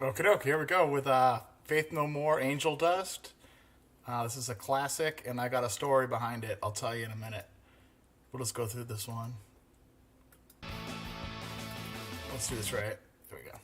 Okay, doke. Here we go with Faith No More, Angel Dust. This is a classic, and I got a story behind it. I'll tell you in a minute. We'll just go through this one. Let's do this right. There we go.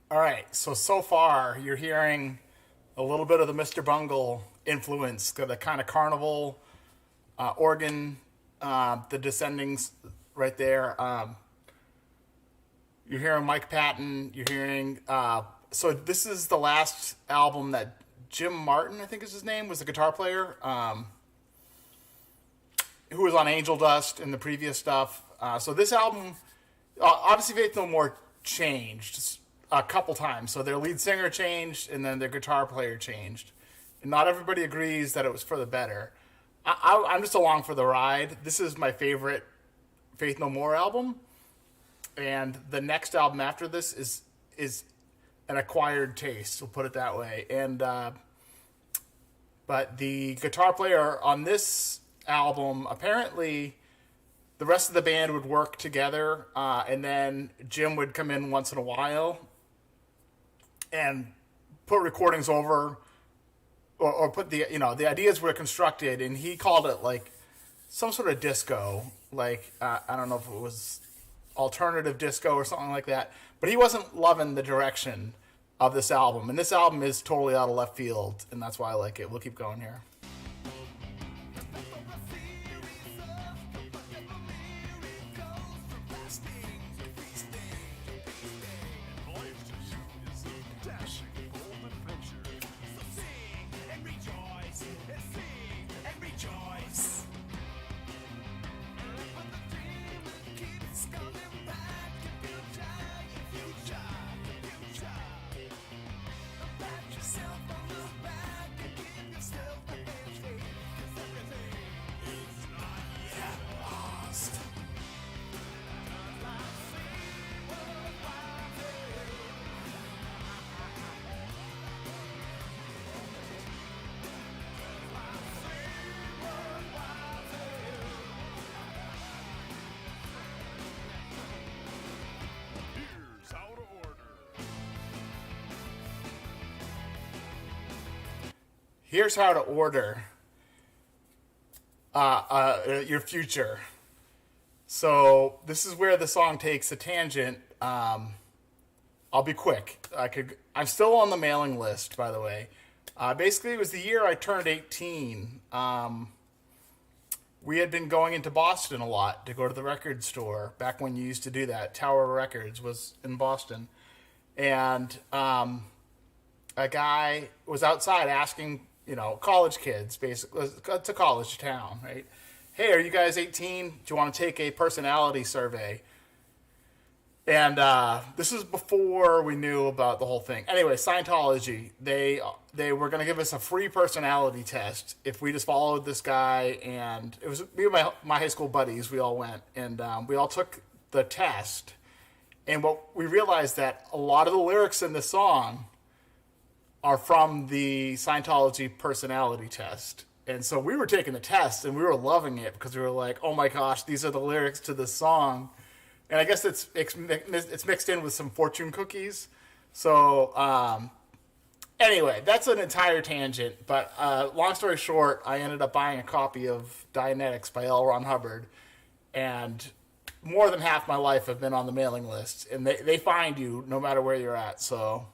All right, so far you're hearing a little bit of the Mr. Bungle influence, the kind of carnival organ, the descendings right there. You're hearing Mike Patton. You're hearing. So this is the last album that Jim Martin, I think is his name, was the guitar player, who was on Angel Dust and the previous stuff. So this album, obviously Faith No More changed a couple times. So their lead singer changed, and then their guitar player changed. And not everybody agrees that it was for the better. I'm just along for the ride. This is my favorite Faith No More album, and the next album after this is an acquired taste. We'll put it that way. And but the guitar player on this album, apparently, the rest of the band would work together, and then Jim would come in once in a while and put recordings over, or put the ideas were constructed, and he called it like some sort of disco, like I don't know if it was alternative disco or something like that, but he wasn't loving the direction of this album, and this album is totally out of left field, and that's why I like it. We'll keep going here. Here's how to order your future. So this is where the song takes a tangent. I'll be quick. I'm still on the mailing list, by the way. Basically, it was the year I turned 18. We had been going into Boston a lot to go to the record store back when you used to do that. Tower Records was in Boston, and a guy was outside asking, college kids, basically, it's a college town, right? Hey, are you guys 18? Do you want to take a personality survey? And this is before we knew about the whole thing. Anyway, Scientology, they were going to give us a free personality test if we just followed this guy. And it was me and my high school buddies. We all went, and we all took the test. And what we realized that a lot of the lyrics in the song are from the Scientology personality test. And so we were taking the test, and we were loving it because we were like, oh my gosh, these are the lyrics to this song. And I guess it's mixed in with some fortune cookies. So anyway, that's an entire tangent. But long story short, I ended up buying a copy of Dianetics by L. Ron Hubbard. And more than half my life I've been on the mailing list. And they find you no matter where you're at. So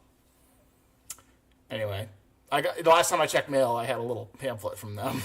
anyway, the last time I checked mail, I had a little pamphlet from them.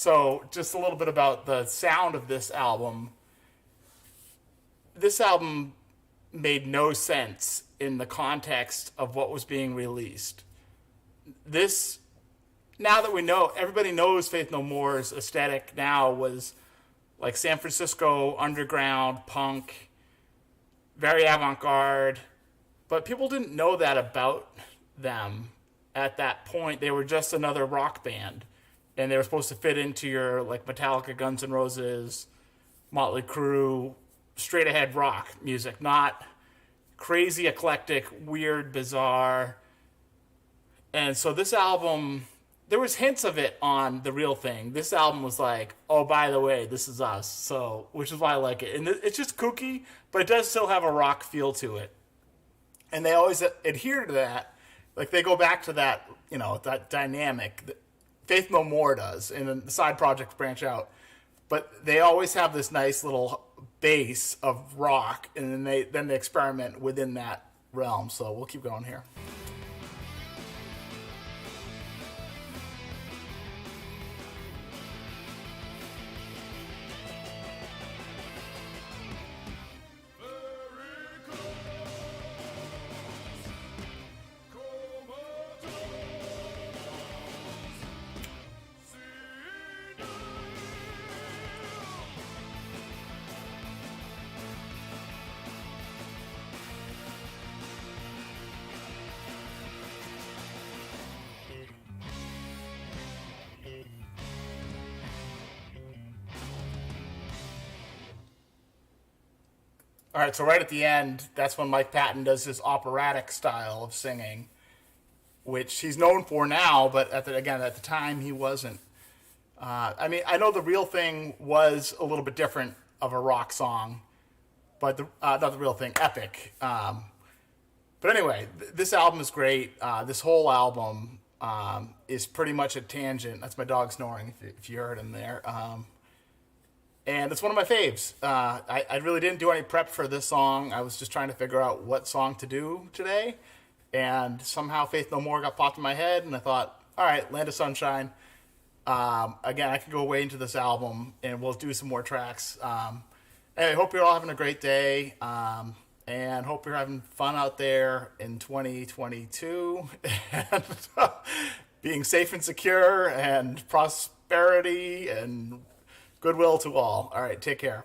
So just a little bit about the sound of this album. This album made no sense in the context of what was being released. This, now that we know, everybody knows Faith No More's aesthetic now was like San Francisco underground punk, very avant-garde, but people didn't know that about them at that point. They were just another rock band, and they were supposed to fit into your like Metallica, Guns N' Roses, Motley Crue, straight ahead rock music, not crazy eclectic, weird, bizarre. And so this album, there was hints of it on The Real Thing. This album was like, oh, by the way, this is us. So, which is why I like it. And it's just kooky, but it does still have a rock feel to it. And they always adhere to that. Like they go back to that, you know, that dynamic that Faith No More does, and then the side projects branch out. But they always have this nice little base of rock, and then they experiment within that realm. So we'll keep going here. All right, so right at the end, that's when Mike Patton does his operatic style of singing, which he's known for now, but at the time he wasn't. I mean, I know The Real Thing was a little bit different of a rock song, but not The Real Thing, Epic. But anyway, this album is great. This whole album is pretty much a tangent. That's my dog snoring, if you heard him there. And it's one of my faves. I really didn't do any prep for this song. I was just trying to figure out what song to do today. And somehow Faith No More got popped in my head, and I thought, all right, Land of Sunshine. Again, I can go way into this album, and we'll do some more tracks. Anyway, hope you're all having a great day, and hope you're having fun out there in 2022. And being safe and secure, and prosperity, and goodwill to all. All right, take care.